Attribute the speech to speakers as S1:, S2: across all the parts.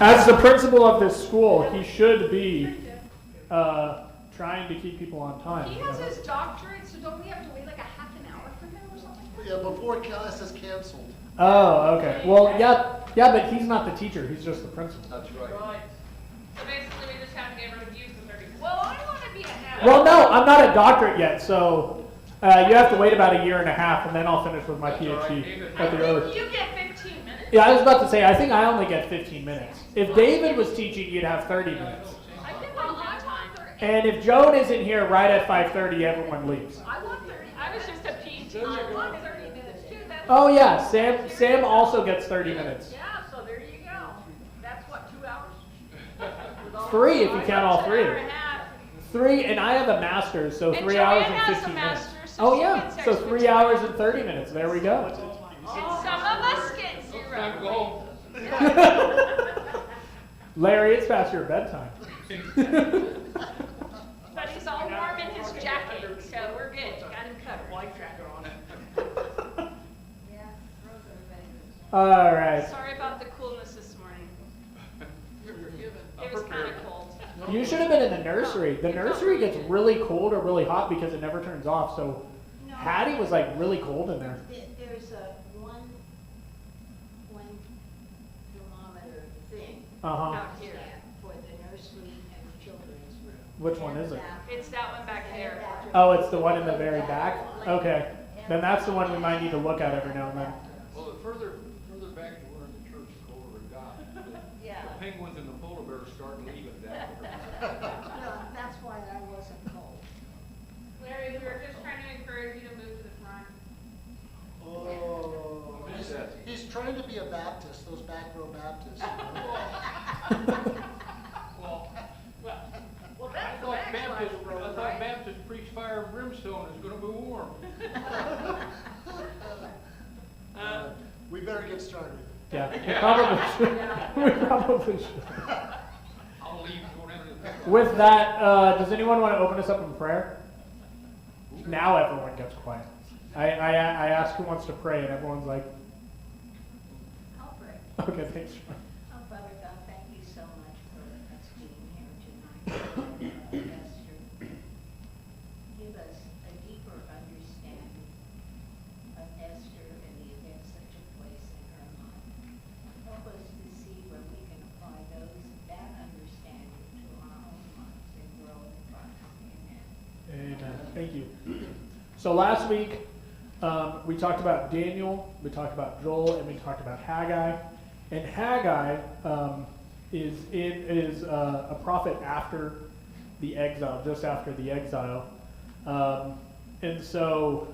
S1: As the principal of this school, he should be trying to keep people on time.
S2: He has his doctorate, so don't we have to wait like a half an hour for him or something?
S3: Yeah, before class is canceled.
S1: Oh, okay. Well, yeah, but he's not the teacher. He's just the principal.
S3: That's right.
S4: So basically, we just have to get rid of you for 30 minutes.
S2: Well, I want to be a half.
S1: Well, no, I'm not a doctorate yet, so you have to wait about a year and a half, and then I'll finish with my PhD at the earliest.
S2: You get 15 minutes.
S1: Yeah, I was about to say, I think I only get 15 minutes. If David was teaching, you'd have 30 minutes.
S2: I think I'm on time.
S1: And if Joan isn't here right at 5:30, everyone leaves.
S2: I want 30.
S4: I was just a PG.
S2: I want 30 minutes too. That's
S1: Oh yeah, Sam also gets 30 minutes.
S2: Yeah, so there you go. That's what, 2 hours?
S1: 3 if you count all 3.
S4: Hour and a half.
S1: 3, and I have a master's, so
S4: And
S1: 3
S4: Joanne
S1: hours and
S4: has a
S1: 15 minutes.
S4: master's, so
S1: Oh
S4: she
S1: yeah,
S4: gets
S1: so
S4: extra
S1: 3
S4: time.
S1: hours and 30 minutes. There we go.
S4: And some of us get 0.
S1: Larry, it's past your bedtime.
S4: But he's all warm in his jacket, so we're good. Got him covered. Life jacket on.
S1: All right.
S4: Sorry about the coolness this morning. It was kind of cold.
S1: You should have been in the nursery. The nursery gets really cold or really hot because it never turns off. So Hattie was like really cold in there.
S5: There's a one thermometer thing
S4: Out here.
S5: for the nursery and the children's room.
S1: Which one is it?
S4: It's that one back there.
S1: Oh, it's the one in the very back? Okay. Then that's the one we might need to look at every now and then.
S6: Well, the further back you were in the church, the colder it got.
S5: Yeah.
S6: The penguins and the polar bears started leaving that.
S5: Well, that's why I wasn't cold.
S4: Larry, we were just trying to encourage you to move to the front.
S3: Oh, he's trying to be a Baptist, those back row Baptists. You know?
S6: Well, I thought Baptist preach fire and brimstone is going to be warm.
S3: We better get started.
S1: Yeah, we probably should. We probably should.
S6: I'll leave and go down to the
S1: With that, does anyone want to open us up in prayer? Now everyone gets quiet. I ask who wants to pray, and everyone's like,
S5: I'll pray.
S1: okay, thanks.
S5: Oh, Father God, thank you so much for us being here tonight. Esther, give us a deeper understanding of Esther and the events that took place in her life. Help us to see where we can apply that understanding to our own lives and grow in Christ. Amen.
S1: Amen. Thank you. So last week, we talked about Daniel, we talked about Joel, and we talked about Haggai. And Haggai is a prophet after the exile, just after the exile. And so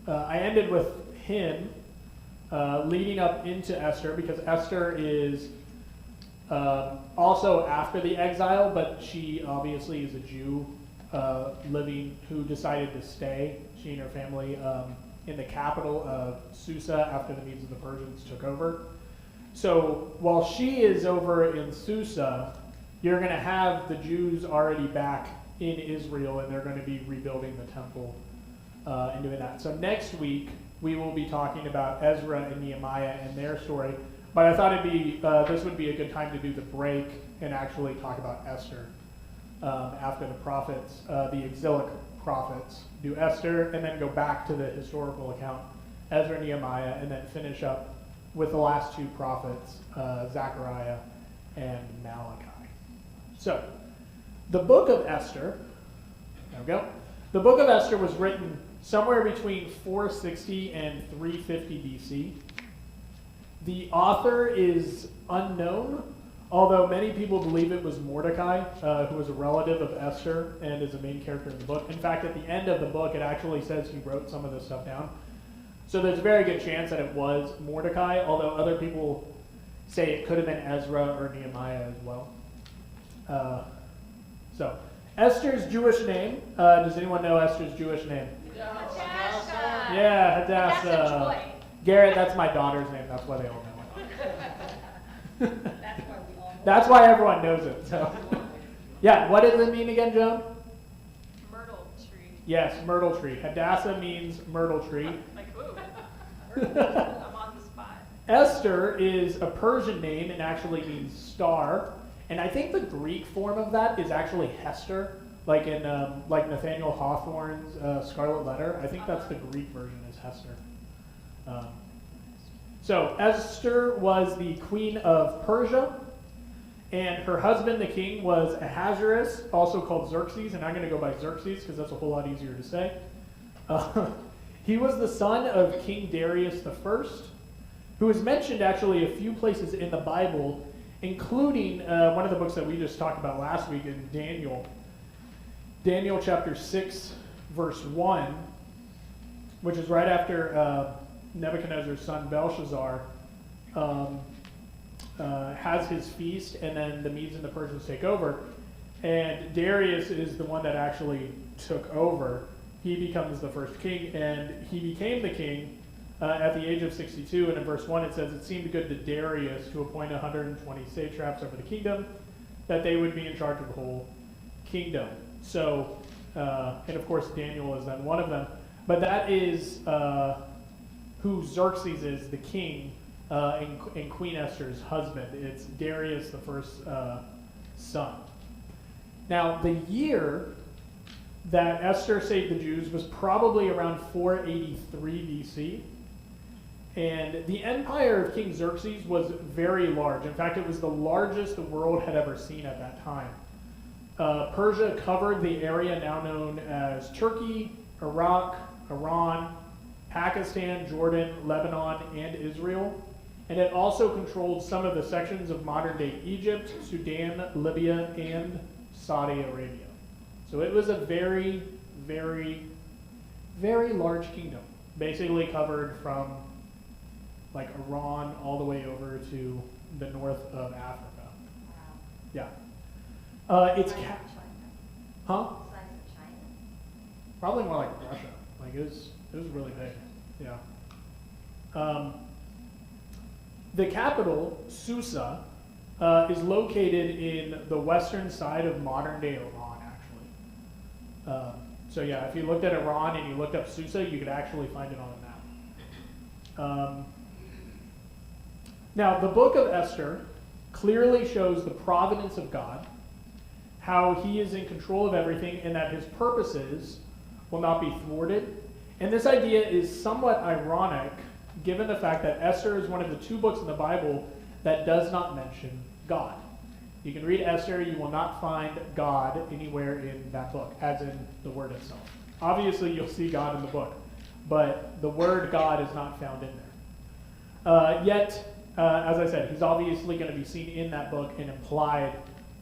S1: I ended with him leading up into Esther, because Esther is also after the exile, but she obviously is a Jew living who decided to stay, she and her family, in the capital of Susa after the Medes and the Persians took over. So while she is over in Susa, you're going to have the Jews already back in Israel, and they're going to be rebuilding the temple and doing that. So next week, we will be talking about Ezra and Nehemiah and their story. But I thought this would be a good time to do the break and actually talk about Esther after the prophets, the exilic prophets, do Esther, and then go back to the historical account, Ezra, Nehemiah, and then finish up with the last 2 prophets, Zechariah and Malachi. So, the book of Esther, there we go. The book of Esther was written somewhere between 460 and 350 BC. The author is unknown, although many people believe it was Mordecai, who was a relative of Esther and is a main character in the book. In fact, at the end of the book, it actually says he wrote some of this stuff down. So there's a very good chance that it was Mordecai, although other people say it could have been Ezra or Nehemiah as well. So, Esther's Jewish name. Does anyone know Esther's Jewish name?
S4: Hadassah.
S1: Yeah,
S4: Hadassah
S1: Hadassah.
S4: Joy.
S1: Garrett, that's my daughter's name. That's why they all know it.
S5: That's why we all.
S1: That's why everyone knows it. So, yeah, what does it mean again, Joan?
S4: Myrtle tree.
S1: Yes, myrtle tree. Hadassah means myrtle tree.
S4: Like, ooh. I'm on the spot.
S1: Esther is a Persian name and actually means star. And I think the Greek form of that is actually Hester, like in like Nathaniel Hawthorne's Scarlet Letter. I think that's the Greek version is Hester. So Esther was the queen of Persia, and her husband, the king, was Ahasuerus, also called Xerxes, and I'm going to go by Xerxes because that's a whole lot easier to say. He was the son of King Darius the First, who is mentioned actually a few places in the Bible, including one of the books that we just talked about last week in Daniel. Daniel chapter 6, verse 1, which is right after Nebuchadnezzar's son Belshazzar has his feast, and then the Medes and the Persians take over. And Darius is the one that actually took over. He becomes the first king, and he became the king at the age of 62. And in verse 1 it says, "It seemed good to Darius to appoint 120 satraps over the kingdom, that they would be in charge of the whole kingdom." So, and of course Daniel is then one of them. But that is who Xerxes is, the king, and Queen Esther's husband. It's Darius the first son. Now, the year that Esther saved the Jews was probably around 483 BC. And the empire of King Xerxes was very large. In fact, it was the largest the world had ever seen at that time. Persia covered the area now known as Turkey, Iraq, Iran, Pakistan, Jordan, Lebanon, and Israel. And it also controlled some of the sections of modern-day Egypt, Sudan, Libya, and Saudi Arabia. So it was a very, very, very large kingdom. Basically covered from like Iran all the way over to the north of Africa.
S5: Wow.
S1: Yeah. It's
S5: Size of China.
S1: huh?
S5: Size of China.
S1: Probably more like Russia. Like it was really big. Yeah. The capital, Susa, is located in the western side of modern-day Iran, actually. So yeah, if you looked at Iran and you looked up Susa, you could actually find it on a map. Now, the book of Esther clearly shows the providence of God, how he is in control of everything, and that his purposes will not be thwarted. And this idea is somewhat ironic, given the fact that Esther is one of the two books in the Bible that does not mention God. You can read Esther, you will not find God anywhere in that book, as in the word itself. Obviously, you'll see God in the book, but the word God is not found in there. Yet, as I said, he's obviously going to be seen in that book and implied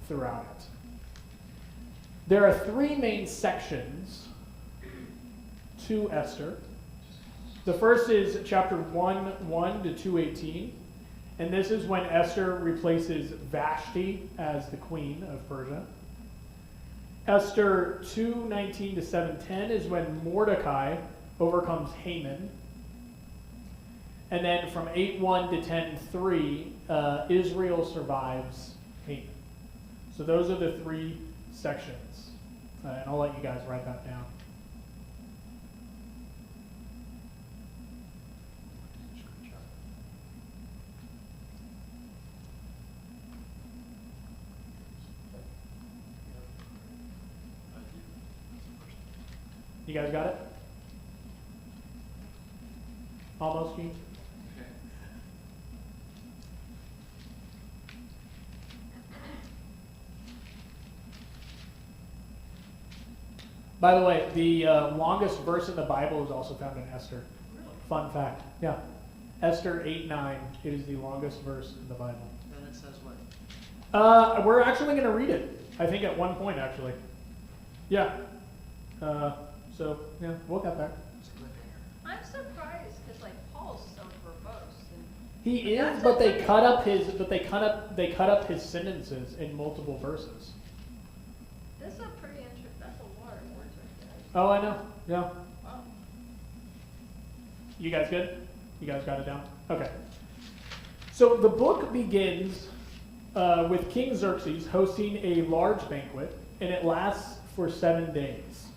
S1: throughout it. There are three main sections to Esther. The first is chapter 1:1 to 2:18, and this is when Esther replaces Vashti as the queen of Persia. Esther 2:19 to 7:10 is when Mordecai overcomes Haman. And then from 8:1 to 10:3, Israel survives Haman. So those are the three sections. And I'll let you guys write that down. You guys got it? Almost, Gene?
S6: Okay.
S1: By the way, the longest verse in the Bible is also found in Esther.
S6: Really?
S1: Fun fact. Yeah. Esther 8:9. It is the longest verse in the Bible.
S3: And it says what?
S1: We're actually going to read it. I think at one point, actually. Yeah. So, yeah, we'll get there.
S3: It's a cliffhanger.
S4: I'm surprised because like Paul's so verbose and
S1: He is,
S4: That's
S1: but they
S4: okay.
S1: cut up his sentences in multiple verses.
S4: this is a pretty interesting. That's a lot of words right
S1: Oh, I know. Yeah.
S4: there. Wow.
S1: You guys good? You guys got it down? Okay. So the book begins with King Xerxes hosting a large banquet, and it lasts for 7 days.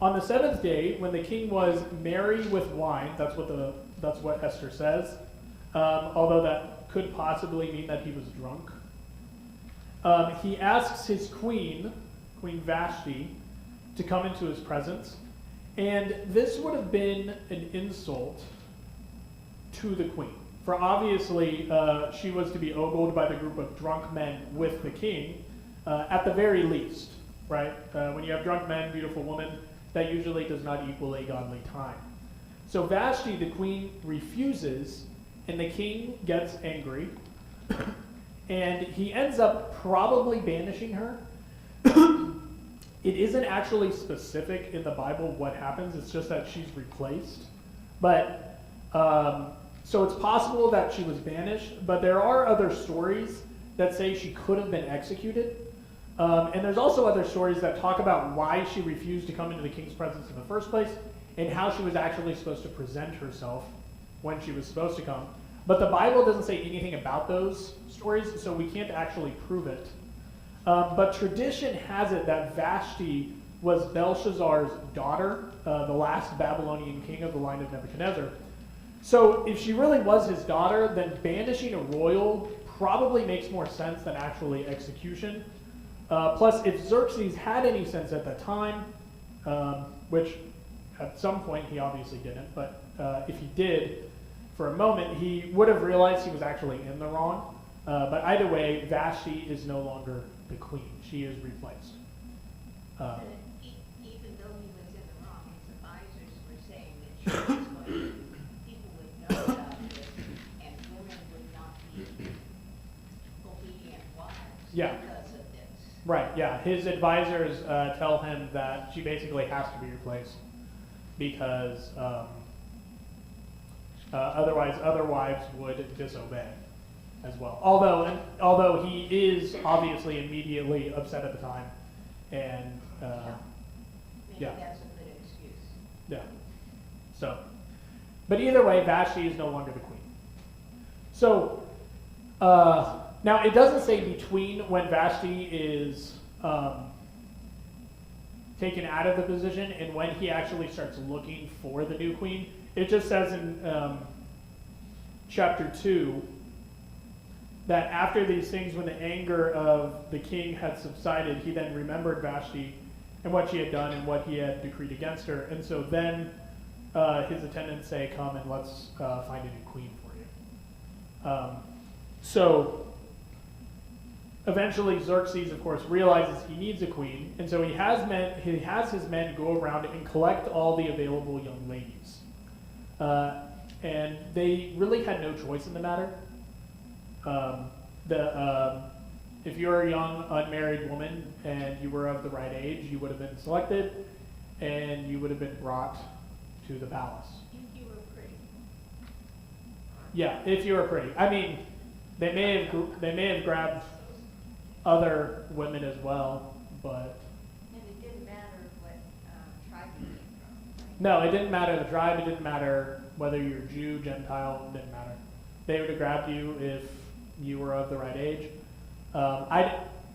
S1: On the 7th day, when the king was merry with wine, that's what Esther says, although that could possibly mean that he was drunk. He asks his queen, Queen Vashti, to come into his presence, and this would have been an insult to the queen. For obviously, she was to be ogled by the group of drunk men with the king, at the very least, right? When you have drunk men, beautiful women, that usually does not equal a godly time. So Vashti, the queen, refuses, and the king gets angry, and he ends up probably banishing her. It isn't actually specific in the Bible what happens, it's just that she's replaced. But, so it's possible that she was banished, but there are other stories that say she could have been executed. And there's also other stories that talk about why she refused to come into the king's presence in the first place, and how she was actually supposed to present herself when she was supposed to come. But the Bible doesn't say anything about those stories, so we can't actually prove it. But tradition has it that Vashti was Belshazzar's daughter, the last Babylonian king of the line of Nebuchadnezzar. So if she really was his daughter, then banishing a royal probably makes more sense than actually execution. Plus, if Xerxes had any sense at the time, which at some point he obviously didn't, but if he did, for a moment, he would have realized he was actually in the wrong. But either way, Vashti is no longer the queen. She is replaced.
S5: Even though he was in the wrong, his advisors were saying that she was going to, people would know about this, and women would not be obedient wives because of this.
S1: Right, yeah. His advisors tell him that she basically has to be replaced because otherwise other wives would disobey as well. Although he is obviously immediately upset at the time, and
S5: Maybe that's a good excuse.
S1: yeah. So, but either way, Vashti is no longer the queen. So now it doesn't say between when Vashti is taken out of the position and when he actually starts looking for the new queen. It just says in chapter 2 that after these things, when the anger of the king had subsided, he then remembered Vashti and what she had done and what he had decreed against her. And so then his attendants say, come and let's find a new queen for you. So eventually Xerxes, of course, realizes he needs a queen, and so he has his men go around and collect all the available young ladies. And they really had no choice in the matter. If you're a young unmarried woman and you were of the right age, you would have been selected and you would have been brought to the palace.
S5: If you were pretty.
S1: Yeah, if you were pretty. I mean, they may have grabbed other women as well, but
S2: And it didn't matter what tribe you came from, right?
S1: no, it didn't matter the tribe. It didn't matter whether you're Jew, Gentile. It didn't matter. They would have grabbed you if you were of the right age.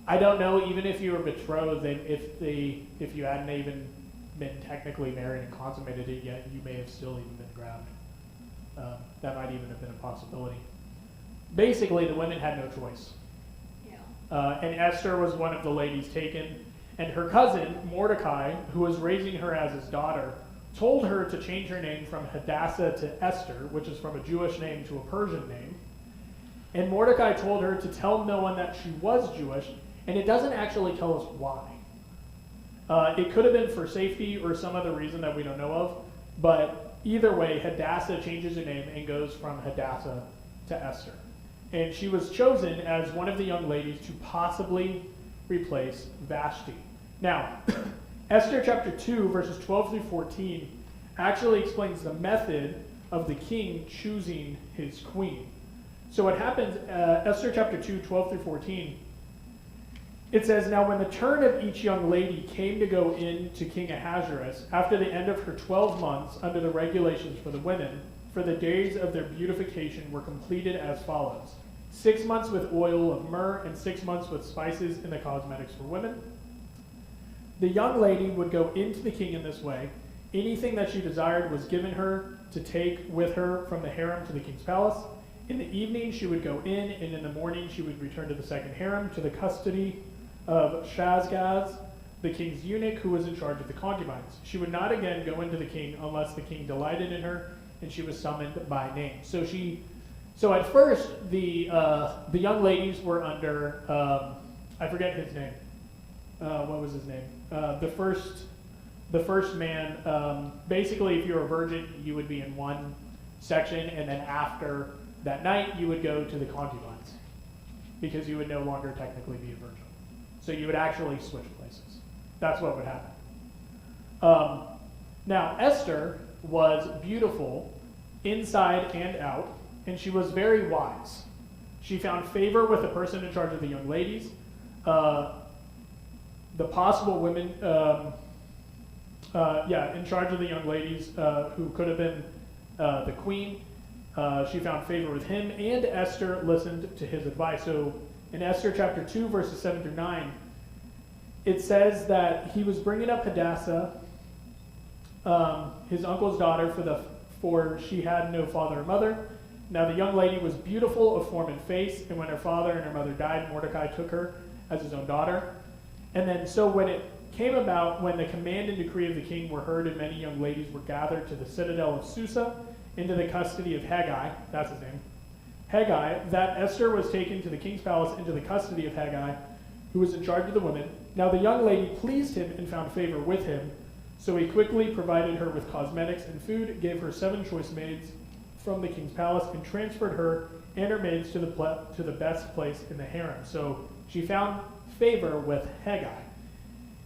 S1: I don't know, even if you were betrothed, if you hadn't even been technically married and consummated it yet, you may have still even been grabbed. That might even have been a possibility. Basically, the women had no choice.
S5: Yeah.
S1: And Esther was one of the ladies taken, and her cousin, Mordecai, who was raising her as his daughter, told her to change her name from Hadassah to Esther, which is from a Jewish name to a Persian name. And Mordecai told her to tell no one that she was Jewish, and it doesn't actually tell us why. It could have been for safety or some other reason that we don't know of, but either way, Hadassah changes her name and goes from Hadassah to Esther. And she was chosen as one of the young ladies to possibly replace Vashti. Now, Esther chapter 2, verses 12 through 14, actually explains the method of the king choosing his queen. So what happens, Esther chapter 2, 12 through 14, it says, now when the turn of each young lady came to go in to King Ahasuerus, after the end of her 12 months under the regulations for the women, for the days of their beautification were completed as follows. 6 months with oil of myrrh and 6 months with spices and the cosmetics for women. The young lady would go into the king in this way. Anything that she desired was given her to take with her from the harem to the king's palace, In the evening she would go in, and in the morning she would return to the second harem, to the custody of Shazgaz, the king's eunuch, who was in charge of the concubines. She would not again go into the king unless the king delighted in her, and she was summoned by name. So at first the young ladies were under I forget his name. What was his name? The first man. Basically, if you were a virgin, you would be in one section, and then after that night, you would go to the concubines, because you would no longer technically be a virgin. So you would actually switch places. That's what would happen. Now, Esther was beautiful inside and out, and she was very wise. She found favor with the person in charge of the young ladies. The possible women, in charge of the young ladies, who could have been the queen. She found favor with him, and Esther listened to his advice. So in Esther chapter 2, verses 7 through 9, it says that he was bringing up Hadassah, his uncle's daughter, for she had no father or mother. Now the young lady was beautiful of form and face, and when her father and her mother died, Mordecai took her as his own daughter. And then so when it came about, when the command and decree of the king were heard, and many young ladies were gathered to the citadel of Susa, into the custody of Haggai, that's his name, Haggai, that Esther was taken to the king's palace into the custody of Haggai, who was in charge of the women. Now the young lady pleased him and found favor with him, so he quickly provided her with cosmetics and food, gave her 7 choice maids from the king's palace, and transferred her and her maids to the best place in the harem. So she found favor with Haggai.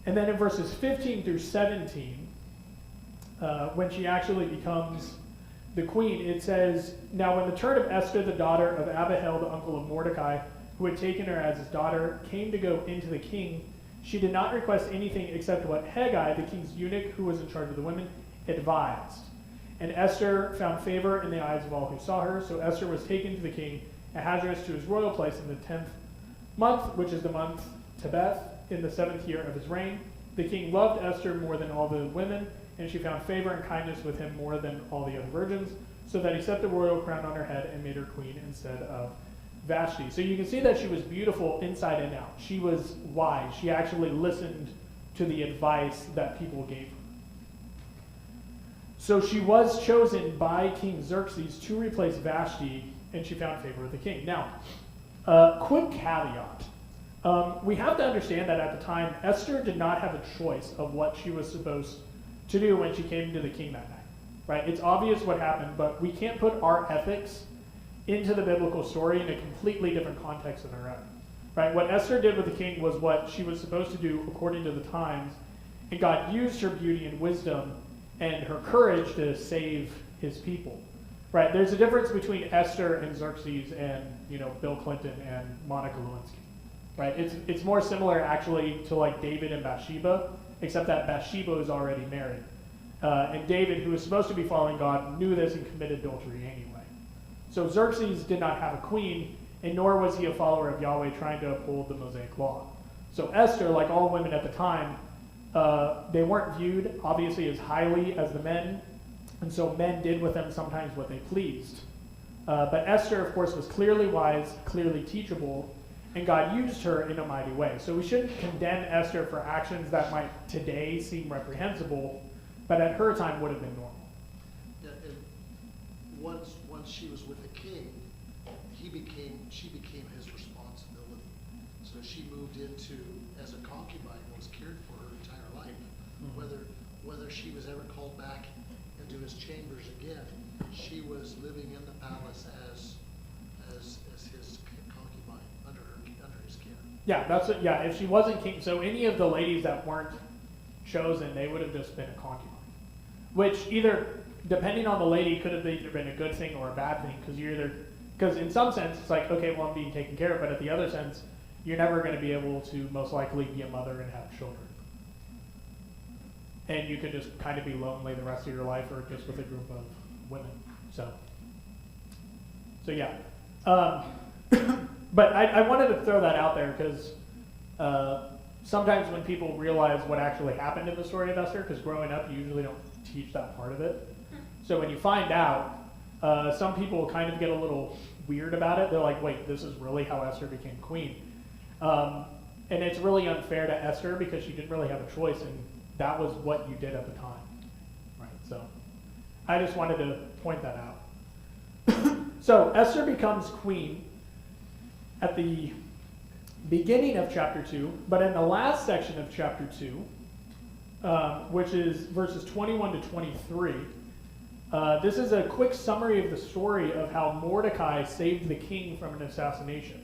S1: And then in verses 15 through 17, when she actually becomes the queen, it says, "Now when the turn of Esther, the daughter of Abihail, the uncle of Mordecai, who had taken her as his daughter, came to go into the king, she did not request anything except what Haggai, the king's eunuch, who was in charge of the women, advised. And Esther found favor in the eyes of all who saw her. So Esther was taken to the king Ahasuerus to his royal place in the 10th month, which is the month Tebeth, in the 7th year of his reign. The king loved Esther more than all the women, and she found favor and kindness with him more than all the other virgins, so that he set the royal crown on her head and made her queen instead of Vashti." So you can see that she was beautiful inside and out. She was wise. She actually listened to the advice that people gave her. So she was chosen by King Xerxes to replace Vashti, and she found favor with the king. Now, quick caveat. We have to understand that at the time, Esther did not have a choice of what she was supposed to do when she came to the king that night. Right? It's obvious what happened, but we can't put our ethics into the biblical story in a completely different context than our own. Right? What Esther did with the king was what she was supposed to do according to the times, and God used her beauty and wisdom and her courage to save his people. Right? There's a difference between Esther and Xerxes and, Bill Clinton and Monica Lewinsky. Right? It's more similar actually to like David and Bathsheba, except that Bathsheba is already married. And David, who was supposed to be following God, knew this and committed adultery anyway. So Xerxes did not have a queen, and nor was he a follower of Yahweh trying to uphold the Mosaic law. So Esther, like all women at the time, they weren't viewed, obviously, as highly as the men, and so men did with them sometimes what they pleased. But Esther, of course, was clearly wise, clearly teachable, and God used her in a mighty way. So we shouldn't condemn Esther for actions that might today seem reprehensible, but at her time would have been normal.
S3: Yeah, and once she was with the king, she became his responsibility. So she moved into, as a concubine, was cared for her entire life. Mm-hmm. Whether she was ever called back into his chambers again, she was living in the palace as his concubine under his care.
S1: Yeah, that's it. Yeah, if she wasn't king, so any of the ladies that weren't chosen, they would have just been a concubine. Which either, depending on the lady, could have either been a good thing or a bad thing, because in some sense it's like, okay, well, I'm being taken care of, but at the other sense, you're never going to be able to most likely be a mother and have children. And you could just kind of be lonely the rest of your life, or just with a group of women. So yeah. But I wanted to throw that out there because sometimes when people realize what actually happened in the story of Esther, because growing up you usually don't teach that part of it. So when you find out, some people kind of get a little weird about it. They're like, wait, this is really how Esther became queen. And it's really unfair to Esther because she didn't really have a choice, and that was what you did at the time. Right? So I just wanted to point that out. So Esther becomes queen at the beginning of chapter 2, but in the last section of chapter 2, which is verses 21 to 23, this is a quick summary of the story of how Mordecai saved the king from an assassination.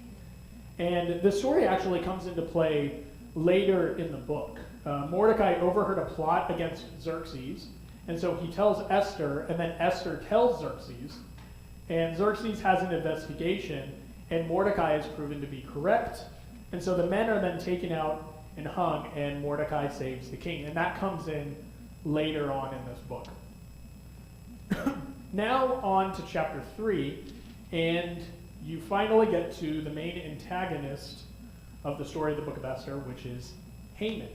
S1: And this story actually comes into play later in the book. Mordecai overheard a plot against Xerxes, and so he tells Esther, and then Esther tells Xerxes, and Xerxes has an investigation, and Mordecai is proven to be correct. And so the men are then taken out and hung, and Mordecai saves the king. And that comes in later on in this book. Now on to chapter 3, and you finally get to the main antagonist of the story of the book of Esther, which is Haman.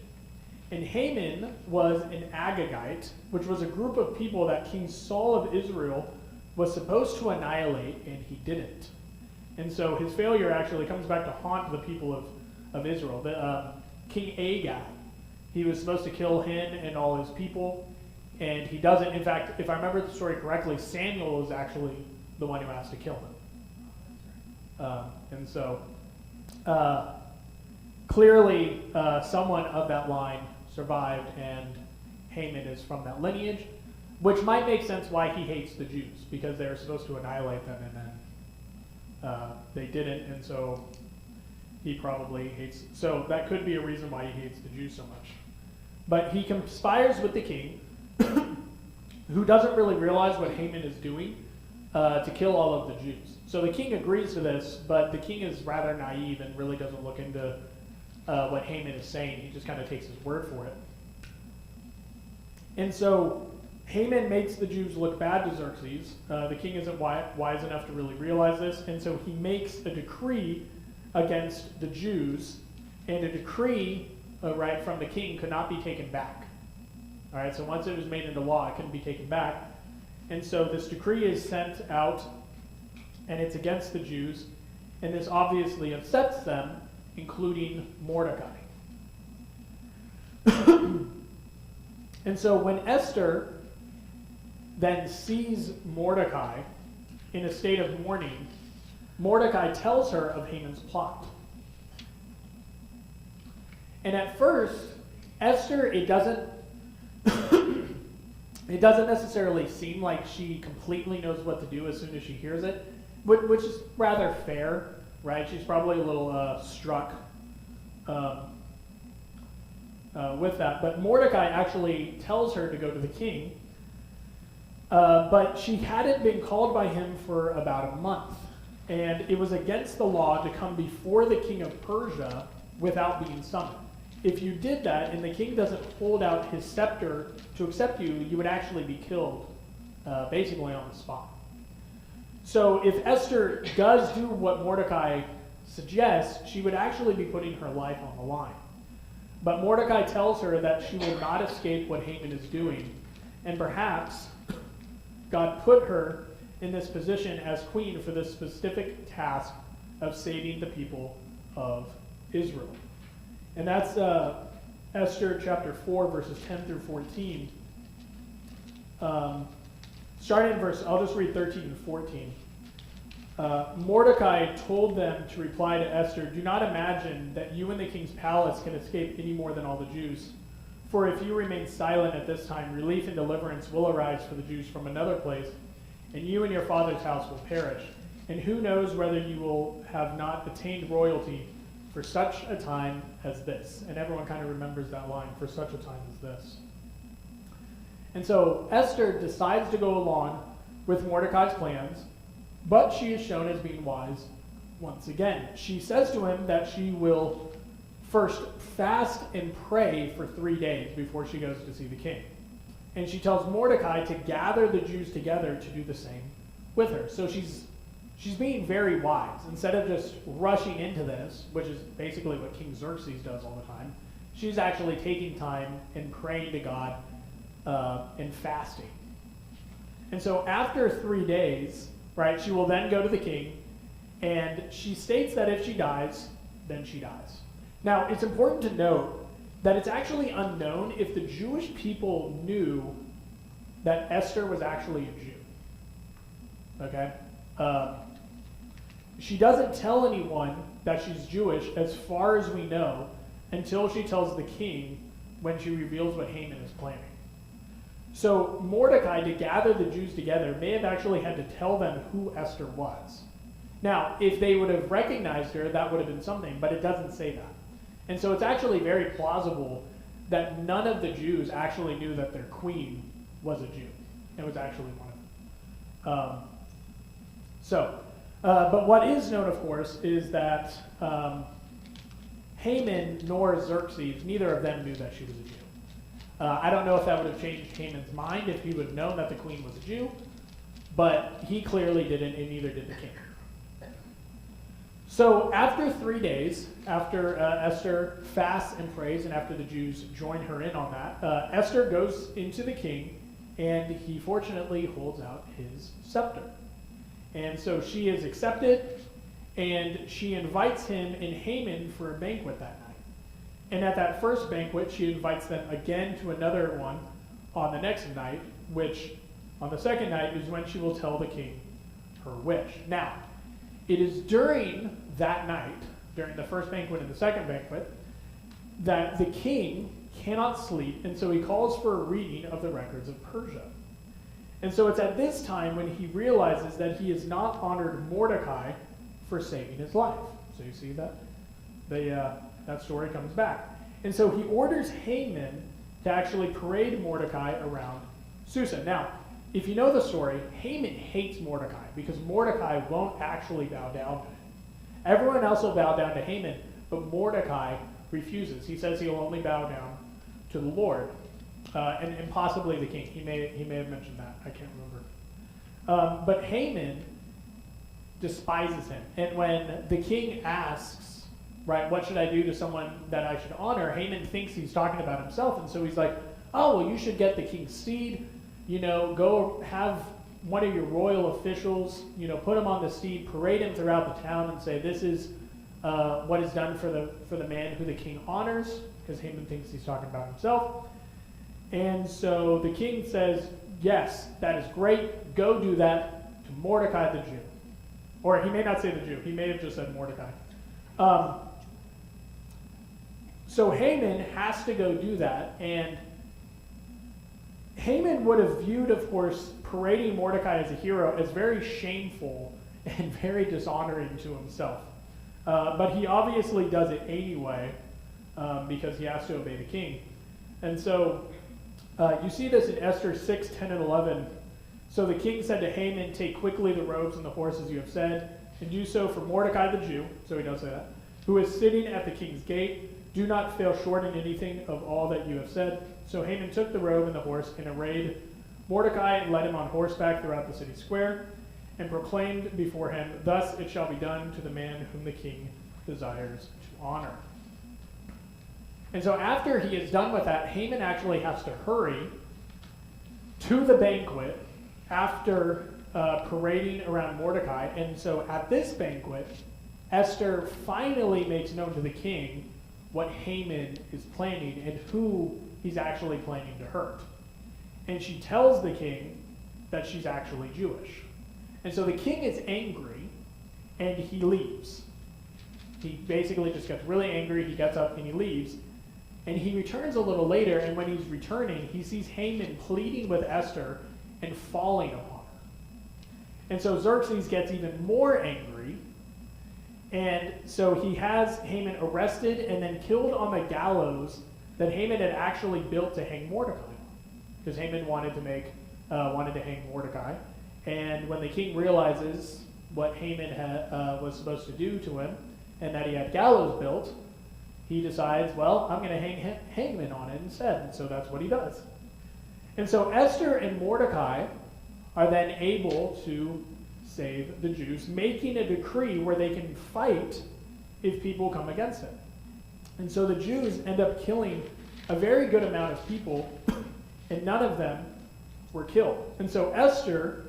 S1: And Haman was an Agagite, which was a group of people that King Saul of Israel was supposed to annihilate, and he didn't. And so his failure actually comes back to haunt the people of Israel. King Agag, he was supposed to kill him and all his people, and he doesn't. In fact, if I remember the story correctly, Samuel is actually the one who has to kill him. And so clearly someone of that line survived, and Haman is from that lineage, which might make sense why he hates the Jews, because they were supposed to annihilate them, and then they didn't, and so he probably hates. So that could be a reason why he hates the Jews so much. But he conspires with the king, who doesn't really realize what Haman is doing, to kill all of the Jews. So the king agrees to this, but the king is rather naive and really doesn't look into what Haman is saying. He just kind of takes his word for it. And so Haman makes the Jews look bad to Xerxes. The king isn't wise enough to really realize this, and so he makes a decree against the Jews, and a decree right from the king could not be taken back. All right, so once it was made into law, it couldn't be taken back. And so this decree is sent out, and it's against the Jews, and this obviously upsets them, including Mordecai. And so when Esther then sees Mordecai in a state of mourning, Mordecai tells her of Haman's plot. And at first, Esther, it doesn't necessarily seem like she completely knows what to do as soon as she hears it, which is rather fair, right? She's probably a little struck with that. But Mordecai actually tells her to go to the king, but she hadn't been called by him for about a month. And it was against the law to come before the king of Persia without being summoned. If you did that and the king doesn't hold out his scepter to accept you, you would actually be killed basically on the spot. So if Esther does do what Mordecai suggests, she would actually be putting her life on the line. But Mordecai tells her that she will not escape what Haman is doing, and perhaps God put her in this position as queen for this specific task of saving the people of Israel. And that's Esther chapter 4, verses 10 through 14. Starting in verse, I'll just read 13 and 14. Mordecai told them to reply to Esther, "Do not imagine that you in the king's palace can escape any more than all the Jews. For if you remain silent at this time, relief and deliverance will arise for the Jews from another place, and you and your father's house will perish. And who knows whether you will have not attained royalty for such a time as this." And everyone kind of remembers that line, "for such a time as this." And so Esther decides to go along with Mordecai's plans, but she is shown as being wise once again. She says to him that she will first fast and pray for 3 days before she goes to see the king. And she tells Mordecai to gather the Jews together to do the same with her. So she's being very wise. Instead of just rushing into this, which is basically what King Xerxes does all the time, she's actually taking time and praying to God and fasting. And so after 3 days, right, she will then go to the king And she states that if she dies, then she dies. Now, it's important to note that it's actually unknown if the Jewish people knew that Esther was actually a Jew. Okay? She doesn't tell anyone that she's Jewish, as far as we know, until she tells the king when she reveals what Haman is planning. So Mordecai, to gather the Jews together, may have actually had to tell them who Esther was. Now, if they would have recognized her, that would have been something, but it doesn't say that. And so it's actually very plausible that none of the Jews actually knew that their queen was a Jew. It was actually one of them. But what is known, of course, is that Haman nor Xerxes, neither of them knew that she was a Jew. I don't know if that would have changed Haman's mind if he would have known that the queen was a Jew, but he clearly didn't, and neither did the king. So after 3 days, after Esther fasts and prays, and after the Jews join her in on that, Esther goes into the king, and he fortunately holds out his scepter. And so she is accepted, and she invites him and Haman for a banquet that night. And at that first banquet, she invites them again to another one on the next night, which on the second night is when she will tell the king her wish. Now, it is during that night, during the first banquet and the second banquet, that the king cannot sleep, and so he calls for a reading of the records of Persia. And so it's at this time when he realizes that he has not honored Mordecai for saving his life. So you see that? That story comes back. And so he orders Haman to actually parade Mordecai around Susa. Now, if you know the story, Haman hates Mordecai because Mordecai won't actually bow down to him. Everyone else will bow down to Haman, but Mordecai refuses. He says he'll only bow down to the Lord, and possibly the king. He may have mentioned that. I can't remember. But Haman despises him. And when the king asks, right, what should I do to someone that I should honor, Haman thinks he's talking about himself, and so he's like, oh, well, you should get the king's steed, go have one of your royal officials, put him on the steed, parade him throughout the town, and say, this is what is done for the man who the king honors, because Haman thinks he's talking about himself. And so the king says, yes, that is great, go do that to Mordecai the Jew. Or he may not say the Jew, he may have just said Mordecai. So Haman has to go do that, and Haman would have viewed, of course, parading Mordecai as a hero as very shameful and very dishonoring to himself. But he obviously does it anyway because he has to obey the king. And so you see this in Esther 6, 10, and 11. So the king said to Haman, take quickly the robes and the horses you have said, and do so for Mordecai the Jew, so he does say that, who is sitting at the king's gate. Do not fail short in anything of all that you have said. So Haman took the robe and the horse and arrayed Mordecai and led him on horseback throughout the city square and proclaimed before him, thus it shall be done to the man whom the king desires to honor. And so after he is done with that, Haman actually has to hurry to the banquet after parading around Mordecai. And so at this banquet, Esther finally makes known to the king what Haman is planning and who he's actually planning to hurt. And she tells the king that she's actually Jewish. And so the king is angry, and he leaves. He basically just gets really angry, he gets up and he leaves. And he returns a little later, and when he's returning, he sees Haman pleading with Esther and falling upon her. And so Xerxes gets even more angry, and so he has Haman arrested and then killed on the gallows that Haman had actually built to hang Mordecai on. Because Haman wanted to hang Mordecai. And when the king realizes what Haman was supposed to do to him, and that he had gallows built, he decides, well, I'm going to hang Haman on it instead. And so that's what he does. And so Esther and Mordecai are then able to save the Jews, making a decree where they can fight if people come against it. And so the Jews end up killing a very good amount of people, and none of them were killed. And so Esther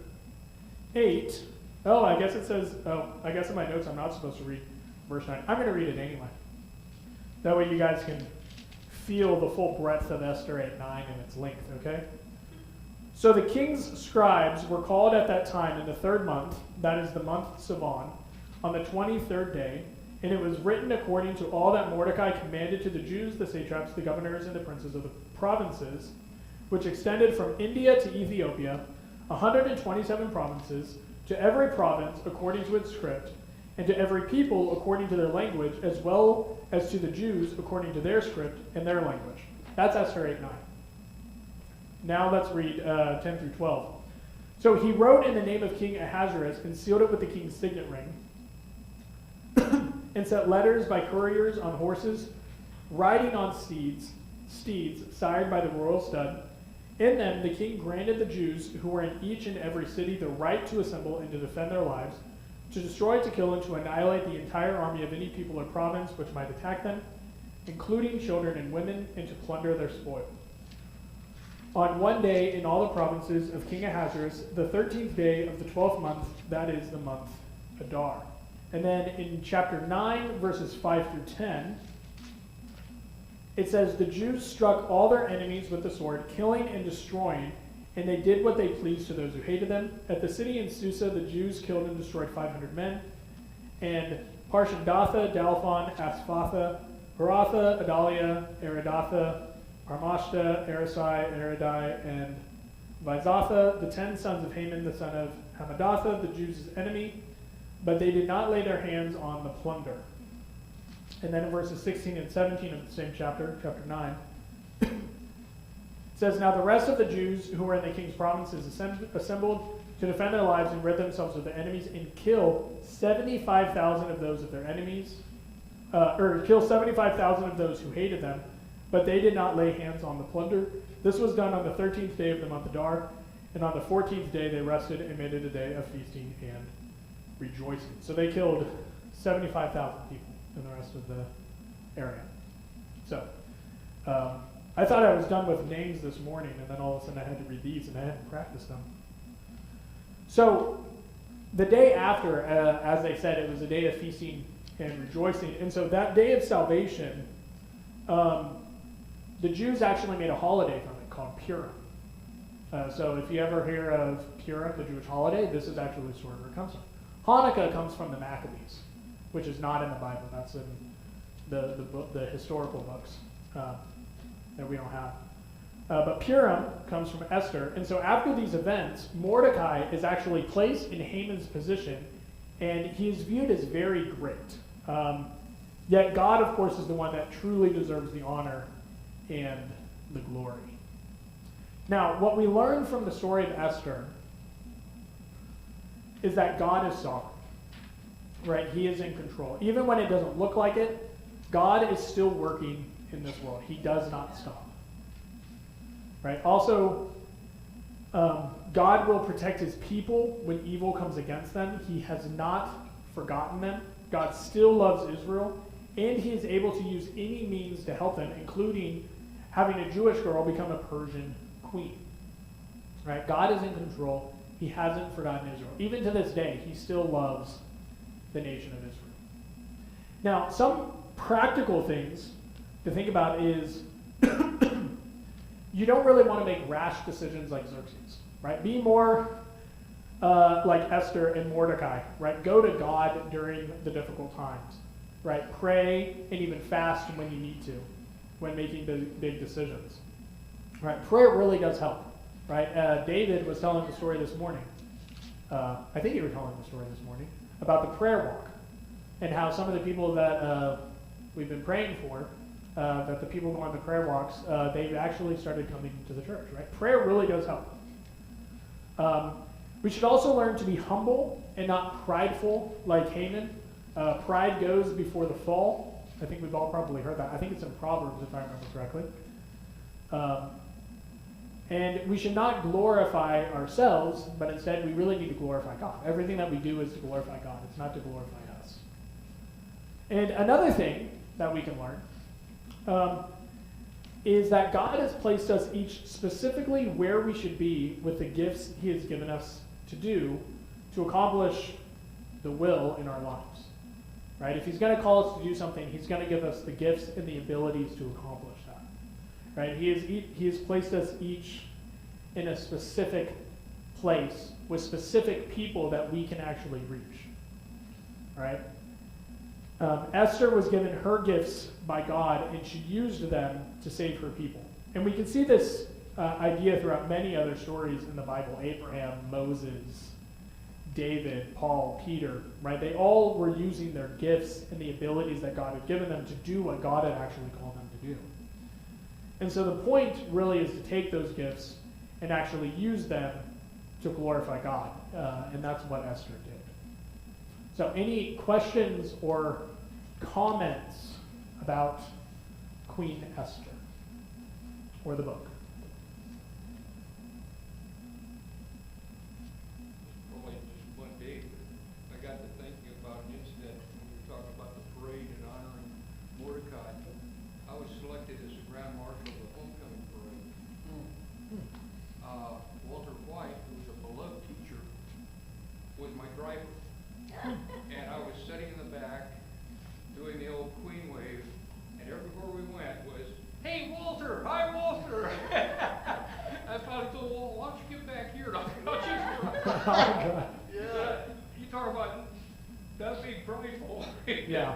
S1: ate Oh, I guess it says, I guess in my notes I'm not supposed to read verse 9. I'm going to read it anyway. That way you guys can feel the full breadth of Esther 8:9 and its length, okay? So the king's scribes were called at that time in the 3rd month, that is the month Sivan, on the 23rd day, and it was written according to all that Mordecai commanded to the Jews, the satraps, the governors, and the princes of the provinces, which extended from India to Ethiopia, 127 provinces, to every province according to its script, and to every people according to their language, as well as to the Jews according to their script and their language. That's Esther 8:9. Now let's read 10 through 12. So he wrote in the name of King Ahasuerus and sealed it with the king's signet ring, and sent letters by couriers on horses, riding on steeds sired by the royal stud. In them the king granted the Jews who were in each and every city the right to assemble and to defend their lives, to destroy, to kill, and to annihilate the entire army of any people or province which might attack them, including children and women, and to plunder their spoil. On one day in all the provinces of King Ahasuerus, the 13th day of the 12th month, that is the month Adar. And then in chapter 9, verses 5 through 10, it says, the Jews struck all their enemies with the sword, killing and destroying, and they did what they pleased to those who hated them. At the city in Susa, the Jews killed and destroyed 500 men. And Parshandatha, Dalphon, Asphatha, Haratha, Adalia, Aridatha, Parmashta, Arisai, Aridai, and Vizatha, the 10 sons of Haman, the son of Hamadatha, the Jews' enemy, but they did not lay their hands on the plunder. And then in verses 16 and 17 of the same chapter, chapter 9, it says, now the rest of the Jews who were in the king's provinces assembled to defend their lives and rid themselves of their enemies and kill 75,000 of those of their enemies, kill 75,000 of those who hated them, but they did not lay hands on the plunder. This was done on the 13th day of the month Adar, and on the 14th day they rested and made it a day of feasting and rejoicing. So they killed 75,000 people in the rest of the area. So, I thought I was done with names this morning, and then all of a sudden I had to read these, and I hadn't practiced them. So, the day after, as they said, it was a day of feasting and rejoicing. And so that day of salvation, the Jews actually made a holiday from it called Purim. So if you ever hear of Purim, the Jewish holiday, this is actually the story where it comes from. Hanukkah comes from the Maccabees, which is not in the Bible. That's in the historical books that we don't have. But Purim comes from Esther. And so after these events, Mordecai is actually placed in Haman's position, and he is viewed as very great. Yet God, of course, is the one that truly deserves the honor and the glory. Now, what we learn from the story of Esther is that God is sovereign, right? He is in control. Even when it doesn't look like it, God is still working in this world. He does not stop, right? Also, God will protect his people when evil comes against them. He has not forgotten them. God still loves Israel, and he is able to use any means to help them, including having a Jewish girl become a Persian queen. Right? God is in control. He hasn't forgotten Israel. Even to this day, he still loves the nation of Israel. Now, some practical things to think about is you don't really want to make rash decisions like Xerxes. Right? Be more like Esther and Mordecai. Right? Go to God during the difficult times. Right? Pray and even fast when you need to, when making big decisions. Right? Prayer really does help. Right? David was telling the story this morning. I think you were telling the story this morning about the prayer walk and how some of the people that we've been praying for, that the people go on the prayer walks, they've actually started coming to the church. Right? Prayer really does help. We should also learn to be humble and not prideful like Haman. Pride goes before the fall. I think we've all probably heard that. I think it's in Proverbs, if I remember correctly. And we should not glorify ourselves, but instead we really need to glorify God. Everything that we do is to glorify God. It's not to glorify us. And another thing that we can learn is that God has placed us each specifically where we should be with the gifts he has given us to do to accomplish the will in our lives, right? If he's going to call us to do something, he's going to give us the gifts and the abilities to accomplish that, right? He has placed us each in a specific place with specific people that we can actually reach, right? Esther was given her gifts by God, and she used them to save her people. And we can see this idea throughout many other stories in the Bible: Abraham, Moses, David, Paul, Peter, right? They all were using their gifts and the abilities that God had given them to do what God had actually called them to do. And so the point really is to take those gifts and actually use them to glorify God. And that's what Esther did. So any questions or comments about Queen Esther or the book?
S6: Only just one day, but I got to thinking about an incident when we were talking about the parade and honoring Mordecai. I was selected as the Grand Marshal of the homecoming parade. Walter White, who was a beloved teacher, was my driver. And I was sitting in the back doing the old Queen wave, and everywhere we went was, "Hey, Walter! Hi, Walter!" I finally told Walter, "Why don't you get back here and I'll you talk about that being prideful."
S1: Yeah.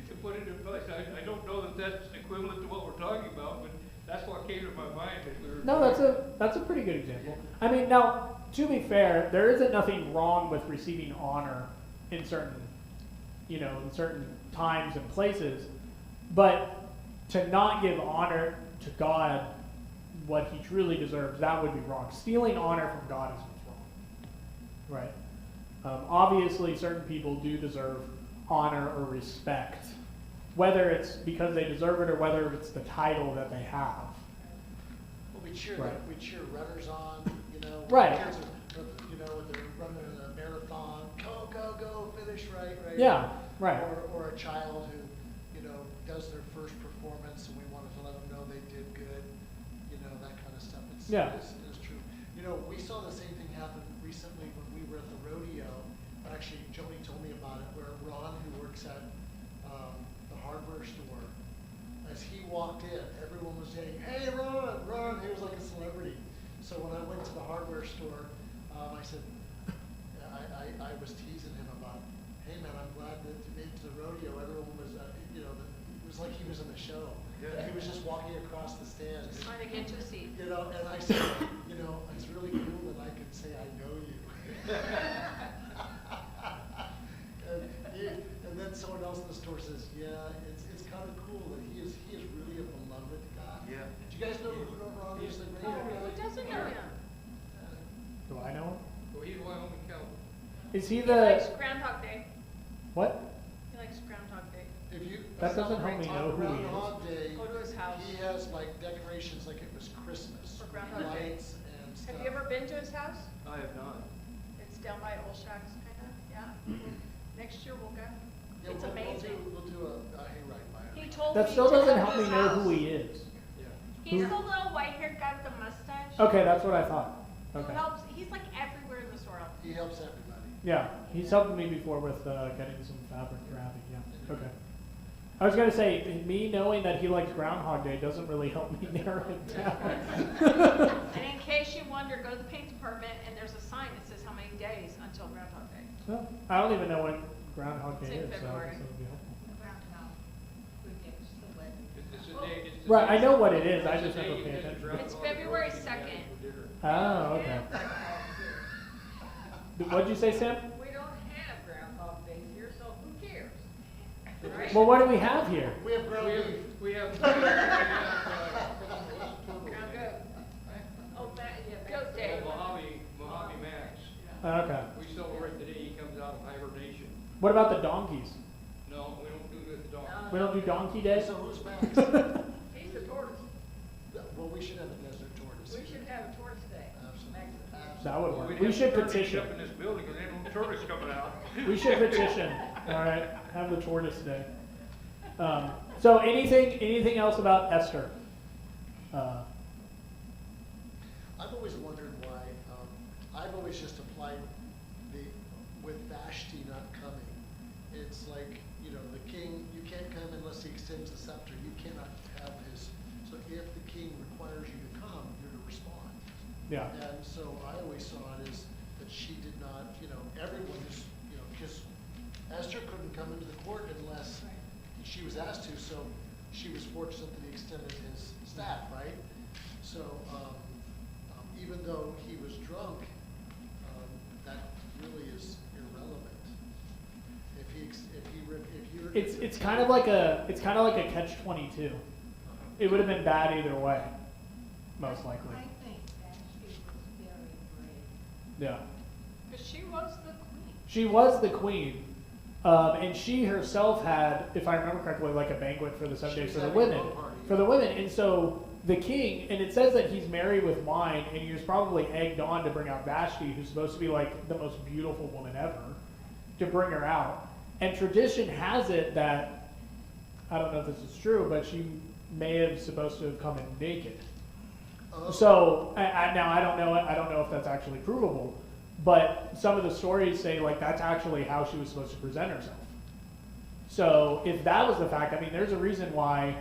S6: To put it in place. I don't know that that's equivalent to what we're talking about, but that's what came to my mind as we were.
S1: No, that's a pretty good example. I mean, now, to be fair, there isn't nothing wrong with receiving honor in certain times and places, but to not give honor to God what he truly deserves, that would be wrong. Stealing honor from God is what's wrong, right? Obviously, certain people do deserve honor or respect, whether it's because they deserve it or whether it's the title that they have.
S3: Well, we cheer runners on,
S1: Right.
S3: Kids are, when they're running a marathon, go, finish right.
S1: Yeah, right.
S3: Or a child who, does their first performance, and we wanted to let them know they did good, that kind of stuff. It is true. We saw the same thing happen recently when we were at the rodeo. Actually, Joni told me about it, where Ron, who works at the hardware store, as he walked in, everyone was saying, "Hey, Ron!" He was like a celebrity. So when I went to the hardware store, I said, I was teasing him about, "Hey man, I'm glad that you made it to the rodeo." Everyone was, it was like he was in the show. Yeah. He was just walking across the stands.
S4: Just trying to get to a seat.
S3: And I said, it's really cool that I can say I know you. And then someone else in the store says, "Yeah, it's kind of cool that he is really a beloved guy." Yeah. Do you guys know who Ron is?
S4: Oh, who doesn't know him?
S1: Do I know him?
S6: Well, he's Wyoming Cowboy.
S1: Is he
S4: He likes
S1: the
S4: Groundhog Day.
S1: what?
S4: He likes Groundhog Day.
S3: If you
S1: That doesn't help me know who he is.
S3: Groundhog Day,
S4: Go to his house.
S3: he has like decorations like it was Christmas.
S4: For Groundhog Day.
S3: Lights and stuff.
S4: Have you ever been to his house?
S6: I have not.
S4: It's down by Old Shacks, kinda, yeah. Next year we'll go.
S3: Yeah,
S4: It's
S3: we'll
S4: amazing.
S3: We'll do a hayride by
S4: He
S3: it.
S4: told me
S1: That still
S4: to
S1: doesn't
S4: go
S1: help
S4: to
S1: me
S4: his
S1: know
S4: house.
S1: who he is.
S6: Yeah.
S4: He's
S1: Who-
S4: the little white-haired guy with the mustache.
S1: Okay, that's what I thought.
S4: Who
S1: Okay.
S4: helps, he's like everywhere in the store.
S3: He helps everybody.
S1: Yeah, he's helped me before with getting some fabric wrapping. Yeah. Okay. I was gonna say, me knowing that he likes Groundhog Day doesn't really help me narrow it down.
S4: And in case you wonder, go to the paint department and there's a sign that says how many days until Groundhog Day.
S1: Well, I don't even know when Groundhog Day
S4: It's in
S1: is, so I
S4: February.
S1: guess that would be helpful.
S5: Groundhog predicts the weather.
S6: It's a day. It's a
S1: Right,
S6: day-
S1: I know what it is, I
S6: it's a
S1: just
S6: day
S1: never
S6: you
S1: pay
S6: get to
S1: attention.
S6: drop
S4: It's
S6: off the
S4: February
S6: groceries and
S4: 2nd.
S6: for dinner.
S1: Oh, okay. What'd you say, Sam?
S7: We don't have Groundhog Days here, so who cares? Right?
S1: Well, what do we have here?
S3: We have ground beef.
S6: We have.
S4: Ground goat.
S7: Oh, that, yeah.
S4: Goat Day.
S6: Mojave Max.
S1: Okay.
S6: We celebrate the day he comes out of hibernation.
S1: What about the donkeys?
S6: No, we don't do the dog.
S1: We don't do Donkey Day?
S3: So who's Max?
S7: He's the tortoise.
S3: Well, we should have a desert tortoise.
S7: We should have a tortoise day.
S3: Absolutely.
S1: That would
S6: We'd
S1: work.
S6: have
S1: We
S6: to
S1: should
S6: turn these
S1: petition.
S6: up in this building, because ain't no tortoise coming out.
S1: We should petition. All right, have the tortoise day. So anything else about Esther?
S3: I've always wondered why, I've always just applied the extends the scepter, you cannot have his, so if the king requires you to come, you're to respond.
S1: Yeah.
S3: And so I always saw it as that she did not, everyone is, because Esther couldn't come into the court unless she was asked to, so she was fortunate that he extended his staff, right? So even though he was drunk, that really is irrelevant.
S1: It's kind of like a catch-22. It would have been bad either way, most likely.
S5: I think that she was very brave.
S1: Yeah.
S7: Because she was the queen.
S1: She was the queen, and she herself had, if I remember correctly, like a banquet for the 7 days for the women. For the women, and so the king, and it says that he's married with wine, and he was probably egged on to bring out Vashti, who's supposed to be like the most beautiful woman ever, to bring her out. And tradition has it that, I don't know if this is true, but she may have supposed to have come in naked. So now I don't know if that's actually provable, but some of the stories say like that's actually how she was supposed to present herself. So if that was the fact, I mean, there's a reason why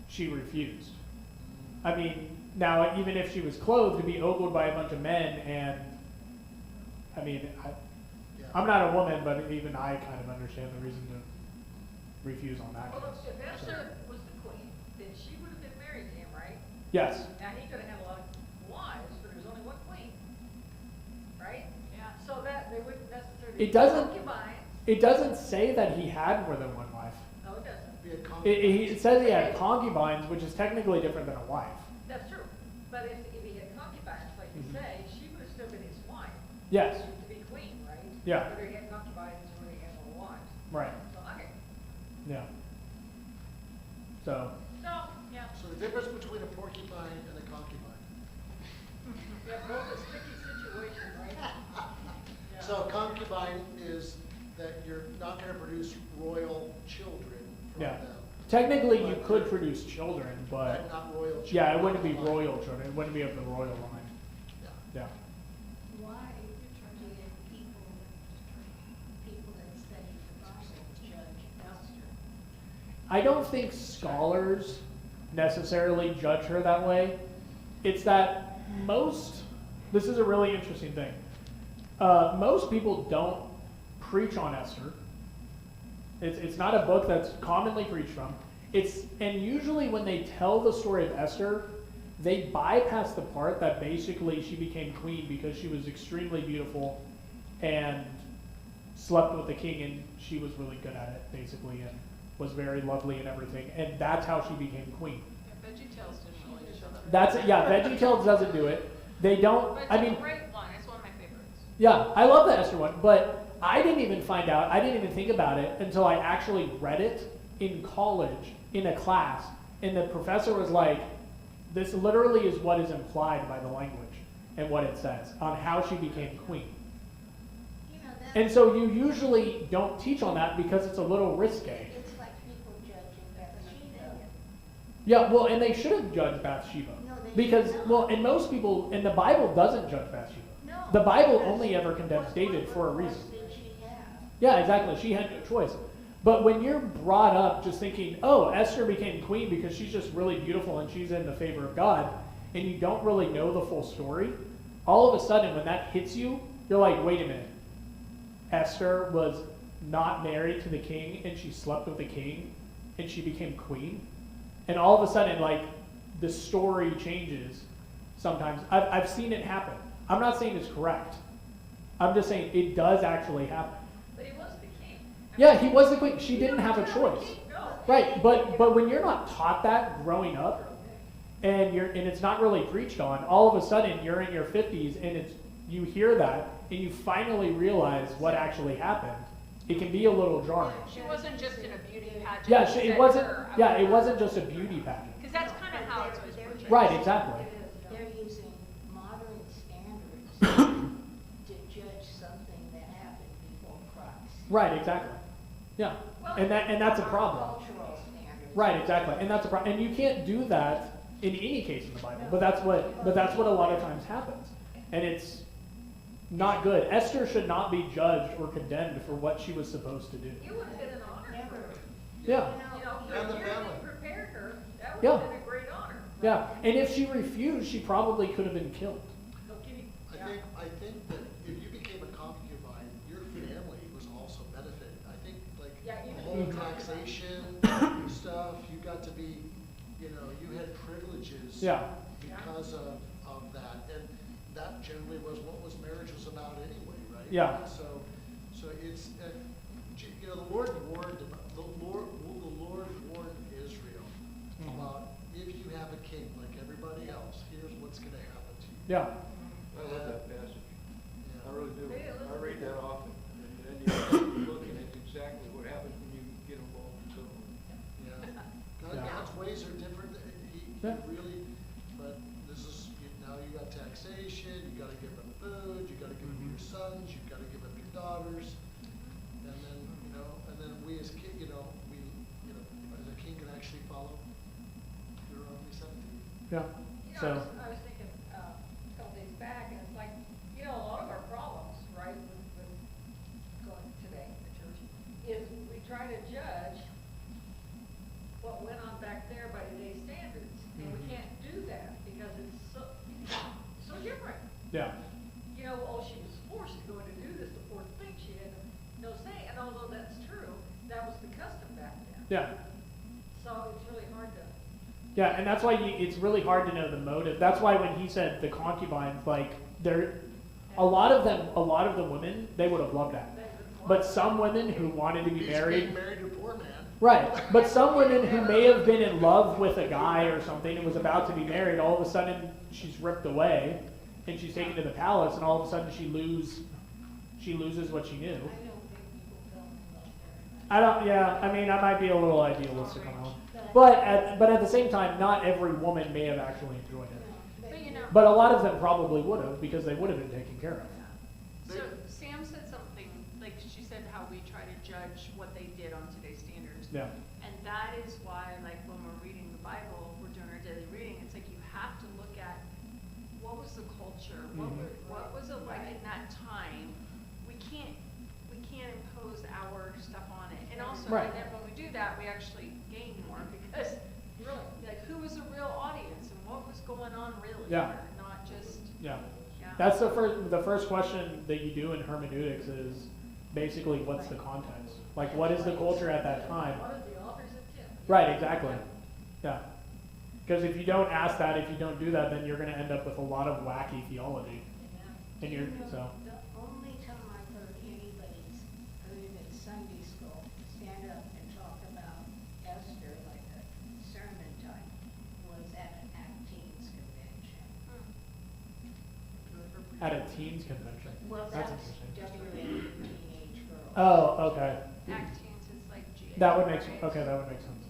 S1: she refused. I mean, now even if she was clothed, to be ogled by a bunch of men, and I mean, I'm not a woman, but even I kind of understand the reason to refuse on that
S7: Well,
S1: case.
S7: if Esther was the queen, then she would have been married to him, right?
S1: Yes.
S7: Now, he could have had a lot of wives, but there's only one queen, right?
S4: Yeah.
S7: So that they wouldn't necessarily
S1: It doesn't-
S7: be concubines.
S1: It doesn't say that he had more than one wife.
S7: No, it doesn't.
S3: Be a
S1: It says he had concubines, which is technically different than a wife.
S7: That's true. But if he had concubines, like you
S1: Mhm.
S7: say, she would have still been his wife.
S1: Yes.
S7: To be queen, right?
S1: Yeah.
S7: Whether he had concubines or whether he had more wives.
S1: Right.
S7: So, okay.
S1: Yeah. So,
S4: Yeah.
S3: So the difference between a porcupine and a concubine.
S7: Yeah, both a sticky situation, right? Yeah.
S3: So a concubine is that you're not going to produce royal children from
S1: yeah.
S3: them.
S1: Technically, you could produce children, but
S3: Not royal children.
S1: yeah, it wouldn't be royal children. It wouldn't be of the royal line.
S3: Yeah.
S1: Yeah.
S5: Why did people that study the Bible judge Esther?
S1: I don't think scholars necessarily judge her that way. It's that this is a really interesting thing. Most people don't preach on Esther. It's not a book that's commonly preached from. And usually when they tell the story of Esther, they bypass the part that basically she became queen because she was extremely beautiful and slept with the king, and she was really good at it, basically, and was very lovely and everything. And that's how she became queen.
S4: Yeah, VeggieTales didn't really show that.
S1: VeggieTales doesn't do it. They don't,
S4: But it's
S1: I mean,
S4: a great one. It's one of my favorites.
S1: yeah, I love the Esther one, but I didn't even think about it until I actually read it in college in a class, and the professor was like, this literally is what is implied by the language and what it says on how she became queen. And so you usually don't teach on that because it's a little risque.
S5: It's like people judging Bathsheba.
S1: Yeah, well, and they should have judged Bathsheba.
S5: No, they
S1: Because,
S5: should not.
S1: well, and most people, and the Bible doesn't judge Bathsheba.
S5: No.
S1: The Bible
S5: because
S1: only ever condemns
S5: what-
S1: David
S5: what
S1: for a
S5: choice
S1: reason.
S5: did she have?
S1: Yeah, exactly. She had no choice. But when you're brought up just thinking, oh, Esther became queen because she's just really beautiful and she's in the favor of God, and you don't really know the full story, all of a sudden when that hits you, you're like, wait a minute. Esther was not married to the king, and she slept with the king, and she became queen. And all of a sudden, like, the story changes sometimes. I've seen it happen. I'm not saying it's correct. I'm just saying it does actually happen.
S7: But he was the king.
S1: Yeah, he was the queen. She didn't have a
S7: No.
S1: choice. Right, but when you're not taught that growing up, and it's not really preached on, all of a sudden you're in your 50s and you hear that and you finally realize what actually happened. It can be a little jarring.
S4: She wasn't just in a beauty pageant.
S1: Yeah,
S4: that
S1: it
S4: set
S1: wasn't.
S4: her up.
S1: Yeah, it wasn't just a beauty pageant.
S4: Because that's kind of how it was portrayed.
S1: Right, exactly.
S5: They're using modern standards to judge something that happened before Christ.
S1: Right, exactly. Yeah, and that's a problem.
S5: Cultural standards.
S1: Right, exactly, and that's a problem. And you can't do that in any case in the Bible. But that's what a lot of times happens, and it's not good. Esther should not be judged or condemned for what she was supposed to do.
S7: You would have been an honor.
S5: Never.
S1: Yeah.
S5: You know,
S3: And the
S7: If
S3: family.
S7: you prepared her, that would
S1: Yeah.
S7: have been a great honor.
S1: Yeah, and if she refused, she probably could have been killed.
S7: So can you- yeah.
S3: I think that if you became a concubine, your family was also benefited. I think like
S7: Yeah,
S3: the
S7: even
S3: whole
S7: the
S3: taxation stuff, you got to be, you know, you had privileges.
S1: Yeah.
S3: Because of that, and that generally was what was marriage was about anyway, right?
S1: Yeah.
S3: So it's, you know, the Lord warned Israel about if you have a king like everybody else, here's what's going to happen to you.
S1: Yeah.
S6: I love that passage.
S3: Yeah.
S6: I really do.
S7: Hey, listen.
S6: I read that often. And then you're looking at exactly what happens when you get involved in civil.
S3: Yeah.
S1: Yeah.
S3: God's ways are different. He
S1: Yeah.
S3: really, but this is, now you got taxation, you gotta give them food, you gotta give them your sons, you gotta give them your daughters. And then, you know, and then we as king, you know, as a king can actually follow Deuteronomy 17.
S1: Yeah.
S7: You know,
S1: So,
S7: I was thinking, a couple days back, and it's like, you know, a lot of our problems, right, with going today to church, is we try to judge what went on back there by today's standards. And we
S1: Mhm.
S7: can't do that because it's so different.
S1: yeah.
S7: You know, oh, she was forced to go in and do this, the poor thing, she had no say. And although that's true, that was the custom back then.
S1: Yeah.
S7: So it's really hard to.
S1: Yeah, and that's why it's really hard to know the motive. That's why when he said the concubines, like, a lot of the women, they would have loved that. But some women who wanted to be
S3: He's
S1: married,
S3: being married to a poor man.
S1: right, but some women who may have been in love with a guy or something and was about to be married, all of a sudden she's ripped away and she's taken to the palace, and all of a sudden she loses what she knew.
S5: I don't think people fell in love very much.
S1: I don't, yeah, I mean, I might be a little idealistic on that one. But at the same time, not every woman may have actually enjoyed it.
S4: But you know,
S1: But a lot of them probably would have, because they would have been taken care of.
S4: so Sam said something, like she said how we try to judge what they did on today's standards.
S1: Yeah.
S4: And that is why, like, when we're reading the Bible, we're doing our daily reading, it's like you have to look at what was the culture, what was it like in that time. We can't impose our stuff on it. And also,
S1: Right.
S4: and then when we do that, we actually gain more because, really, like, who was the real audience and what was going on really?
S1: Yeah.
S4: Here, not just,
S1: Yeah.
S4: yeah.
S1: That's the first question that you do in hermeneutics is basically what's the context? Like, what is the culture at that time?
S7: What are the authors intent?
S1: Right, exactly. Yeah. Because if you don't ask that, if you don't do that, then you're going to end up with a lot of wacky theology. And you're, so.
S5: The only time I've heard anybody, other than Sunday school, stand up and talk about Esther like a sermon type was at an Acteens convention.
S1: At a teens convention.
S5: Well,
S1: That's
S5: that's
S1: interesting.
S5: WA teenage girls.
S1: Oh, okay.
S4: Act teens is like GA.
S1: That would make
S4: right?
S1: okay. That would make sense.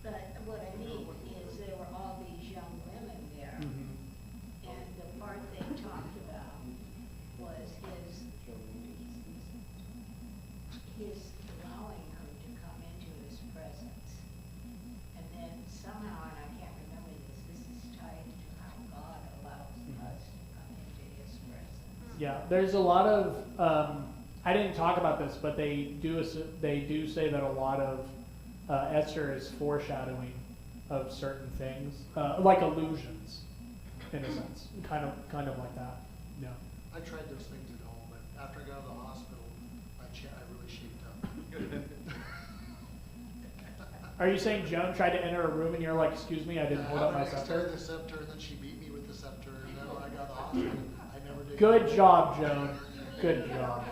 S5: But what I mean is there were all these young women there,
S1: Mhm.
S5: and the part they talked about was his allowing her to come into his presence. And then somehow, and I can't remember this is tied to how God allows us to come into his presence.
S1: Yeah, there's a lot of. I didn't talk about this, but they do say that a lot of Esther is foreshadowing of certain things, like illusions, in a sense, kind of like that. Yeah.
S3: I tried those things at home, but after I got out of the hospital, I really shaped up.
S1: Are you saying Joan tried to enter a room and you're like, "Excuse me, I didn't hold up my
S3: Extend
S1: scepter"?
S3: the scepter, and then she beat me with the scepter, and then when I got out of the hospital, I never did.
S1: Good job, Joan. Good job.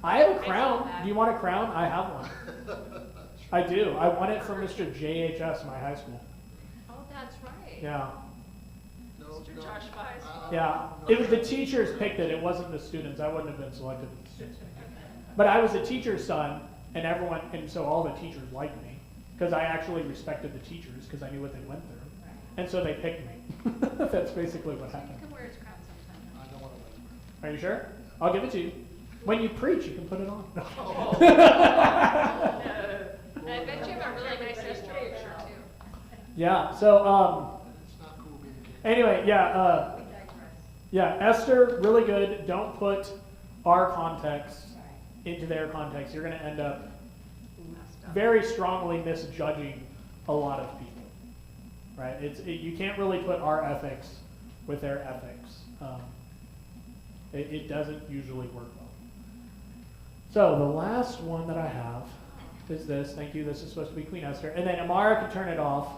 S1: I have a crown. Do you want a crown? I have one. I do. I won it from Mr. JHS, my high school.
S4: Oh, that's right.
S1: Yeah.
S3: No,
S4: Mr.
S3: no.
S4: Josh Wise.
S1: Yeah. It was the teachers picked it. It wasn't the students. I wouldn't have been selected as the students. But I was a teacher's son, and so all the teachers liked me because I actually respected the teachers because I knew what they went through, and so they picked me. That's basically what
S4: You
S1: happened.
S4: can wear his crown sometime.
S3: I don't want to wait.
S1: Are you sure? I'll give it to you. When you preach, you can put it on.
S4: And I bet you have a really nice Esther picture too.
S1: Yeah. So
S3: It's not cool being a kid.
S1: anyway, yeah.
S7: We digress.
S1: Yeah, Esther, really good. Don't put our context into their context. You're going to end up very strongly misjudging a lot of people, right? You can't really put our ethics with their ethics. It doesn't usually work well. So the last one that I have is this. Thank you. This is supposed to be Queen Esther. And then Amara can turn it off.